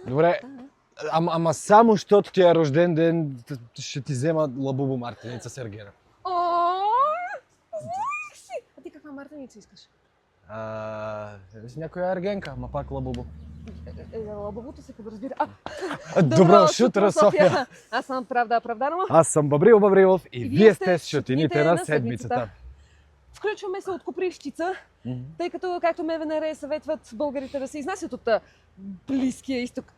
Добре, ама само защото ти е рожден ден, ще ти взема лабубо мартеница Сергена. Знаех си! А ти каква мартеница искаш? С някоя ергенка, ама пак лабубо. Лабубото се подразбира. Добро шутро, София! Аз съм Правда Правданова. Аз съм Бабрил Бабрилов и вие сте с шутините на седмицата. Включваме се от Копривщица, тъй като, както МВНР съветват българите да се изнасят от Близкия изток,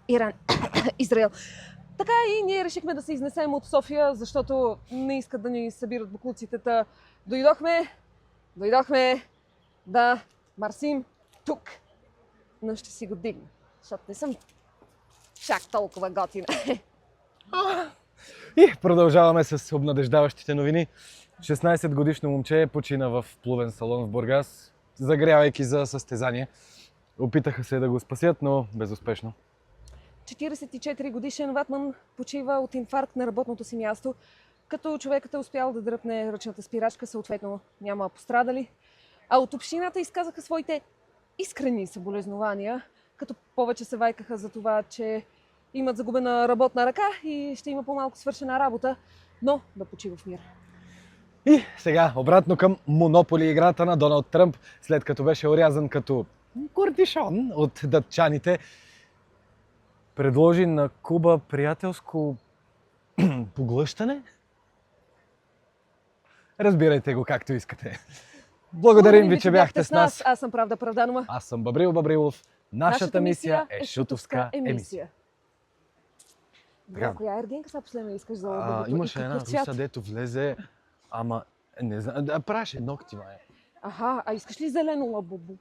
Иран, Израел. Така и ние решихме да се изнесем от София, защото не искат да ни събират боклуците. Дойдохме да марсим тук. Но ще си го дигна, защото не съм чак толкова готина. И продължаваме с обнадеждаващите новини. 16-годишно момче почина в плувен салон в Бургас, загрявайки за състезание. Опитаха се да го спасят, но безуспешно. 44-годишен ватман почива от инфаркт на работното си място, като човекът е успял да дръпне ръчната спирачка, съответно няма пострадали. А от общината изказаха своите искрени съболезнования, като повече се вайкаха за това, че имат загубена работна ръка и ще има по-малко свършена работа, но да почива в мир. И сега обратно към Монополи играта на Доналд Тръмп, след като беше орязан като кордишон от датчаните, предложи на Куба приятелско поглъщане? Разбирайте го както искате. Благодарим ви, че бяхте с нас. Аз съм Правда Правданова. Аз съм Бабрил Бабрилов. Нашата мисия е шутовска емисия. Добре, коя ергенка сега последно искаш за лабубото? Имаше една руса, дето влезе, ама не знам, праше ногти, май. Аха, а искаш ли зелено лабубо?